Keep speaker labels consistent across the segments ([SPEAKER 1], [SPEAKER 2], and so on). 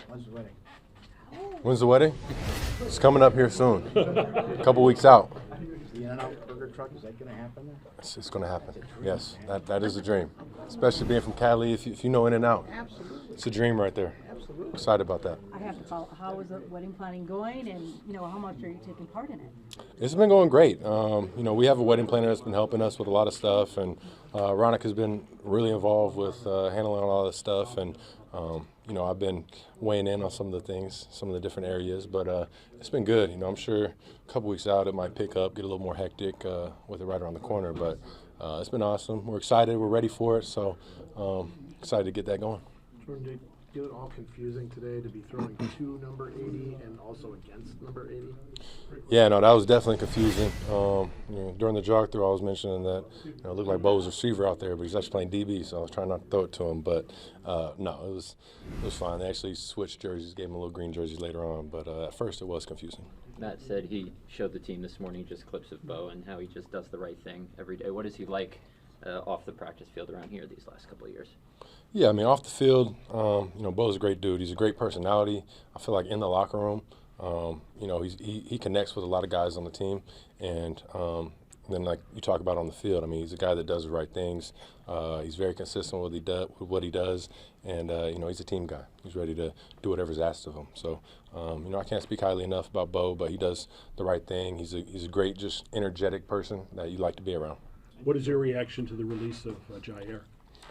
[SPEAKER 1] When's the wedding?
[SPEAKER 2] When's the wedding? It's coming up here soon. A couple weeks out.
[SPEAKER 1] The In-N-Out Burger truck, is that going to happen there?
[SPEAKER 2] It's going to happen. Yes, that is a dream. Especially being from Cali, if you know In-N-Out.
[SPEAKER 1] Absolutely.
[SPEAKER 2] It's a dream right there.
[SPEAKER 1] Absolutely.
[SPEAKER 2] Excited about that.
[SPEAKER 3] I have to follow. How is the wedding planning going, and how much are you taking part in it?
[SPEAKER 2] It's been going great. We have a wedding planner that's been helping us with a lot of stuff, and Ronica's been really involved with handling a lot of this stuff, and I've been weighing in on some of the things, some of the different areas, but it's been good. I'm sure a couple weeks out it might pick up, get a little more hectic with it right around the corner, but it's been awesome. We're excited. We're ready for it, so excited to get that going.
[SPEAKER 4] Jordan, did you get it all confusing today to be throwing to number 80 and also against number 80?
[SPEAKER 2] Yeah, no, that was definitely confusing. During the jog through, I was mentioning that it looked like Bo was a receiver out there, but he's actually playing DB, so I was trying not to throw it to him. But no, it was fine. They actually switched jerseys, gave him a little green jersey later on, but at first it was confusing.
[SPEAKER 5] Matt said he showed the team this morning just clips of Bo and how he just does the right thing every day. What is he like off the practice field around here these last couple of years?
[SPEAKER 2] Yeah, I mean, off the field, Bo's a great dude. He's a great personality. I feel like in the locker room, he connects with a lot of guys on the team, and then like you talk about on the field, I mean, he's a guy that does the right things. He's very consistent with what he does, and he's a team guy. He's ready to do whatever's asked of him. So, I can't speak highly enough about Bo, but he does the right thing. He's a great, just energetic person that you like to be around.
[SPEAKER 6] What is your reaction to the release of Jaire?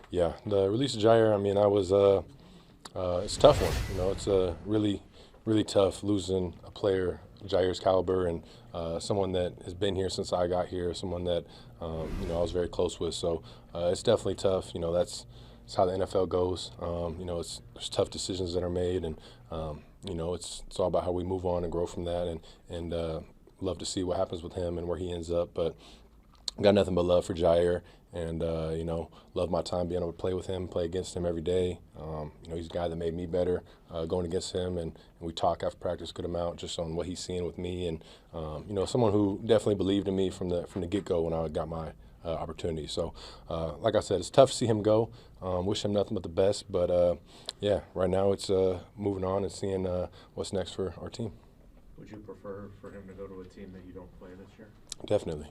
[SPEAKER 2] Yeah, the release of Jaire, I mean, it's a tough one. It's really, really tough losing a player Jaire's caliber and someone that has been here since I got here, someone that, I was very close with. So it's definitely tough. That's how the NFL goes. There's tough decisions that are made, and, it's all about how we move on and grow from that, and love to see what happens with him and where he ends up. But got nothing but love for Jaire, and love my time being able to play with him, play against him every day. He's a guy that made me better going against him, and we talk after practice a good amount just on what he's seeing with me, and someone who definitely believed in me from the get-go when I got my opportunity. So, like I said, it's tough to see him go. Wish him nothing but the best, but right now it's moving on and seeing what's next for our team.
[SPEAKER 7] Would you prefer for him to go to a team that you don't play this year?
[SPEAKER 2] Definitely.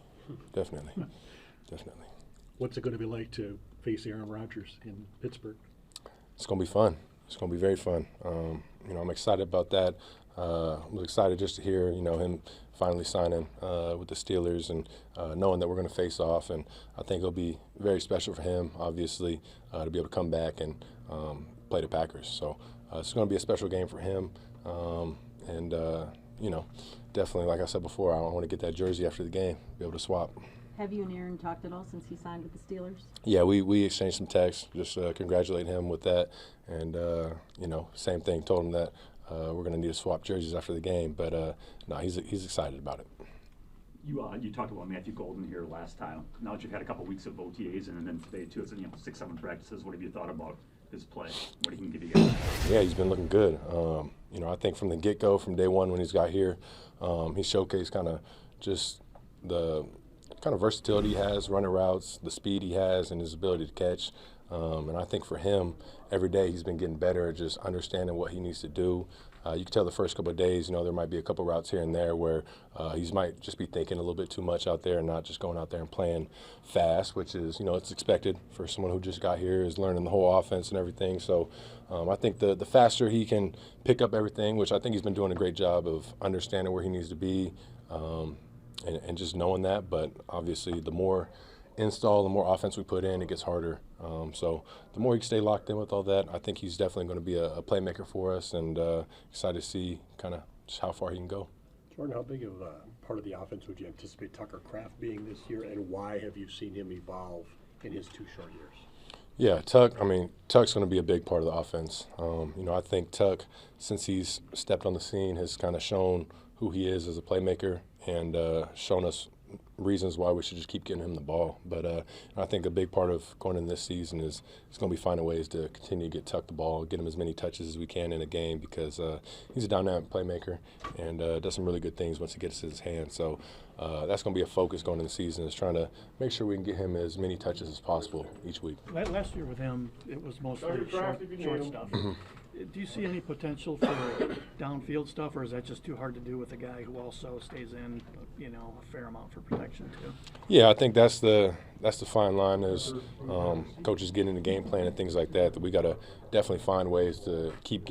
[SPEAKER 6] What's it going to be like to face Aaron Rodgers in Pittsburgh?
[SPEAKER 2] It's going to be fun. It's going to be very fun. I'm excited about that. I was excited just to hear, him finally signing with the Steelers and knowing that we're going to face off. And I think it'll be very special for him, obviously, to be able to come back and play the Packers. So it's going to be a special game for him. Definitely, like I said before, I want to get that jersey after the game, be able to swap.
[SPEAKER 3] Have you and Aaron talked at all since he signed with the Steelers?
[SPEAKER 2] Yeah, we exchanged some texts, just congratulate him with that, and same thing. Told him that we're going to need to swap jerseys after the game, but no, he's excited about it.
[SPEAKER 8] You talked about Matthew Golden here last time. Now that you've had a couple weeks of OTAs and then today too, it's 6-7 practices. What have you thought about his play? What he can give you guys?
[SPEAKER 2] Yeah, he's been looking good. I think from the get-go, from day one when he's got here, he showcased kind of just the kind of versatility he has, running routes, the speed he has, and his ability to catch. And I think for him, every day he's been getting better at just understanding what he needs to do. You can tell the first couple of days, there might be a couple routes here and there where he might just be thinking a little bit too much out there and not just going out there and playing fast, which is, it's expected for someone who just got here, is learning the whole offense and everything. So I think the faster he can pick up everything, which I think he's been doing a great job of understanding where he needs to be and just knowing that. But obviously the more install, the more offense we put in, it gets harder. So the more he can stay locked in with all that, I think he's definitely going to be a playmaker for us, and excited to see kind of just how far he can go.
[SPEAKER 6] Jordan, how big of a part of the offense would you anticipate Tucker Kraft being this year, and why have you seen him evolve in his 2 short years?
[SPEAKER 2] Yeah, Tuck's going to be a big part of the offense. I think Tuck, since he's stepped on the scene, has kind of shown who he is as a playmaker and shown us reasons why we should just keep getting him the ball. But I think a big part of going in this season is going to be finding ways to continue to get Tuck the ball, get him as many touches as we can in a game, because he's a dynamic playmaker and does some really good things once he gets his hands. So that's going to be a focus going into the season, is trying to make sure we can get him as many touches as possible each week.
[SPEAKER 9] Last year with him, it was mostly short stuff. Do you see any potential for downfield stuff, or is that just too hard to do with a guy who also stays in, a fair amount for protection too?
[SPEAKER 2] Yeah, I think that's the fine line is coaches getting in the game plan and things like that. That we got to definitely find ways to keep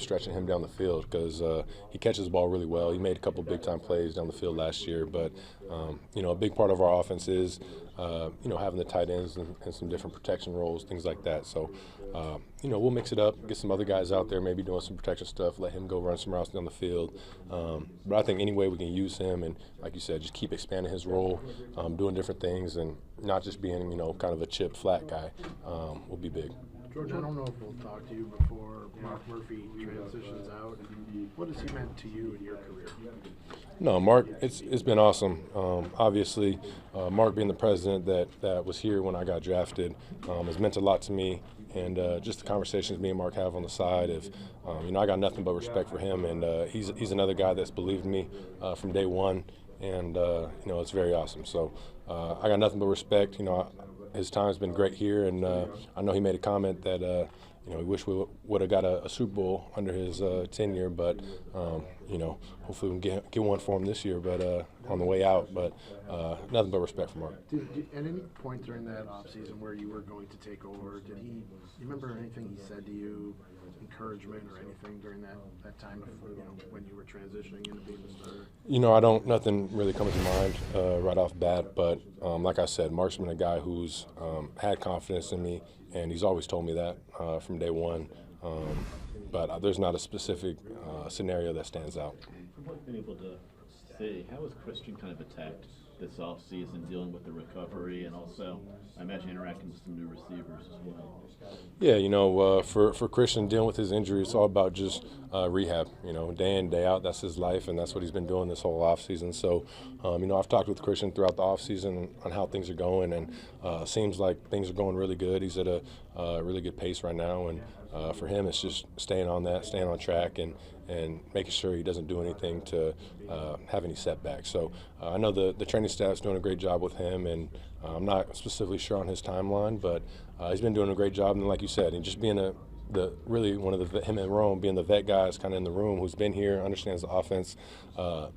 [SPEAKER 2] stretching him down the field because he catches the ball really well. He made a couple big time plays down the field last year, but a big part of our offense is having the tight ends and some different protection roles, things like that. So we'll mix it up, get some other guys out there, maybe doing some protection stuff, let him go run some routes down the field. But I think any way we can use him and, like you said, just keep expanding his role, doing different things, and not just being kind of a chip flat guy will be big.
[SPEAKER 4] George, I don't know if we'll talk to you before Mark Murphy transitions out. What has he meant to you in your career?
[SPEAKER 2] No, Mark, it's been awesome. Obviously, Mark being the president that was here when I got drafted has meant a lot to me. And just the conversations me and Mark have on the side of, I got nothing but respect for him. And he's another guy that's believed in me from day one. And, it's very awesome. So I got nothing but respect. His time's been great here. And I know he made a comment that, he wished we would have got a Super Bowl under his tenure, but hopefully we can get one for him this year. But on the way out, but nothing but respect for Mark.
[SPEAKER 4] At any point during that offseason where you were going to take over, do you remember anything he said to you, encouragement or anything during that time of, when you were transitioning into being the starter?
[SPEAKER 2] Nothing really comes to mind right off bat, but like I said, Mark's been a guy who's had confidence in me, and he's always told me that from day one. But there's not a specific scenario that stands out.
[SPEAKER 10] From what I've been able to see, how was Christian kind of attacked this offseason, dealing with the recovery and also, I imagine, interacting with some new receivers as well?
[SPEAKER 2] Yeah, for Christian, dealing with his injury, it's all about just rehab. Day in, day out, that's his life, and that's what he's been doing this whole offseason. So, I've talked with Christian throughout the offseason on how things are going, and seems like things are going really good. He's at a really good pace right now, and for him, it's just staying on track, and making sure he doesn't do anything to have any setbacks. So I know the training staff's doing a great job with him, and I'm not specifically sure on his timeline, but he's been doing a great job. And like you said, and just being him and Rome being the vet guys kind of in the room who's been here, understands the offense.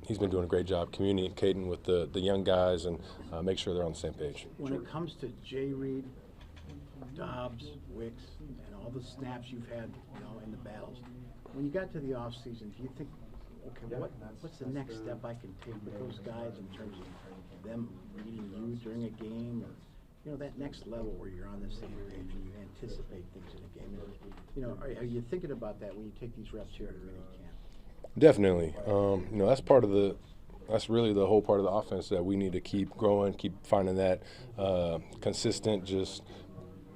[SPEAKER 2] He's been doing a great job communicating with the young guys and make sure they're on the same page.
[SPEAKER 1] When it comes to Jaire, Dobbs, Wicks, and all the snaps you've had, in the battles, when you got to the off season, do you think, okay, what's the next step I can take with those guys in terms of them reading you during a game, or that next level where you're on the same page and you anticipate things in a game? Are you thinking about that when you take these reps here at minicamp?
[SPEAKER 2] Definitely. That's really the whole part of the offense that we need to keep growing, keep finding that consistent, just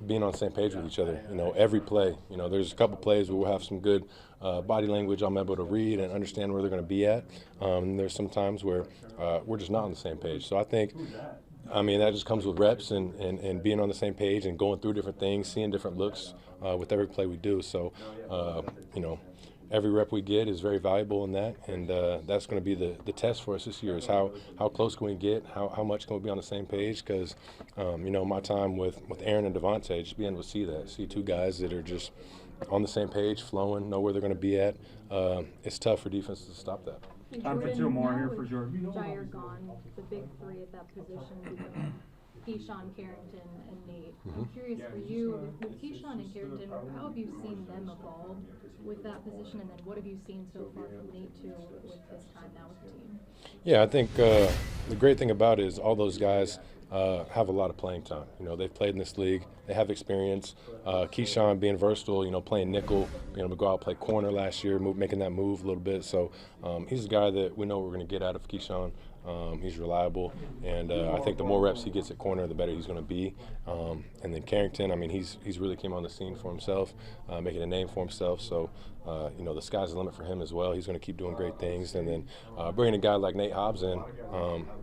[SPEAKER 2] being on the same page with each other. Every play. There's a couple plays where we'll have some good body language I'm able to read and understand where they're going to be at. There's some times where we're just not on the same page. So I think, that just comes with reps and being on the same page and going through different things, seeing different looks with every play we do. So, every rep we get is very valuable in that, and that's going to be the test for us this year is how close can we get, how much can we be on the same page, because, my time with Aaron and Devontae, just being able to see two guys that are just on the same page, flowing, know where they're going to be at, it's tough for defenses to stop that.
[SPEAKER 8] Time for two more here for George.
[SPEAKER 11] Jaire gone, the big three at that position between Keyshawn, Carrington, and Nate. I'm curious for you, with Keyshawn and Carrington, how have you seen them evolve with that position, and then what have you seen so far from Nate too with his time now with the team?
[SPEAKER 2] Yeah, I think the great thing about it is all those guys have a lot of playing time. They've played in this league. They have experience. Keyshawn being versatile, playing nickel, being able to go out and play corner last year, making that move a little bit. So he's a guy that we know we're going to get out of Keyshawn. He's reliable, and I think the more reps he gets at corner, the better he's going to be. And then Carrington, he's really came on the scene for himself, making a name for himself. So, the sky's the limit for him as well. He's going to keep doing great things. And then bringing a guy like Nate Hobbs in,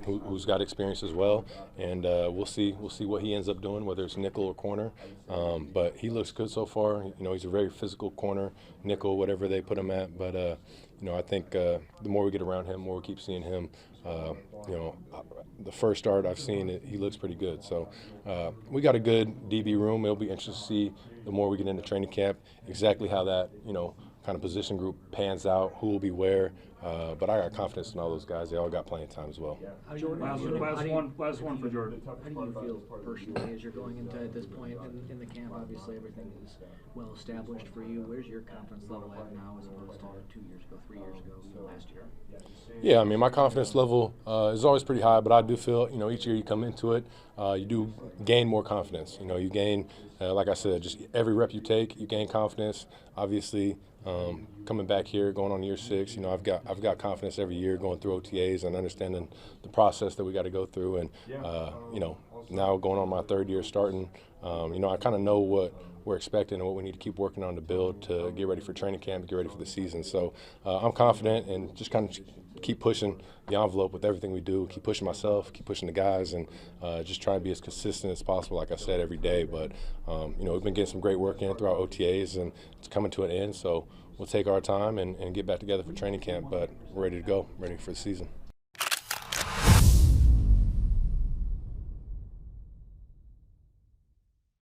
[SPEAKER 2] who's got experience as well. And we'll see what he ends up doing, whether it's nickel or corner. But he looks good so far. He's a very physical corner, nickel, whatever they put him at. But I think the more we get around him, the more we keep seeing him. The first start I've seen, he looks pretty good. So we got a good DB room. It'll be interesting to see the more we get into training camp exactly how that kind of position group pans out, who will be where. But I got confidence in all those guys. They all got playing time as well.
[SPEAKER 8] Last one for Jordan.
[SPEAKER 12] How do you feel personally as you're going into at this point in the camp? Obviously, everything is well established for you. Where's your confidence level at now as opposed to 2 years ago, 3 years ago, last year?
[SPEAKER 2] Yeah, I mean, my confidence level is always pretty high, but I do feel, each year you come into it, you do gain more confidence. You gain, like I said, just every rep you take, you gain confidence. Obviously, coming back here, going on year 6, I've got confidence every year going through OTAs and understanding the process that we got to go through. And, now going on my 3rd year starting, I kind of know what we're expecting and what we need to keep working on to build to get ready for training camp, to get ready for the season. So I'm confident and just kind of keep pushing the envelope with everything we do, keep pushing myself, keep pushing the guys, and just try to be as consistent as possible, like I said, every day. But, we've been getting some great work in throughout OTAs, and it's coming to an end. So we'll take our time and get back together for training camp, but we're ready to go, ready for the season.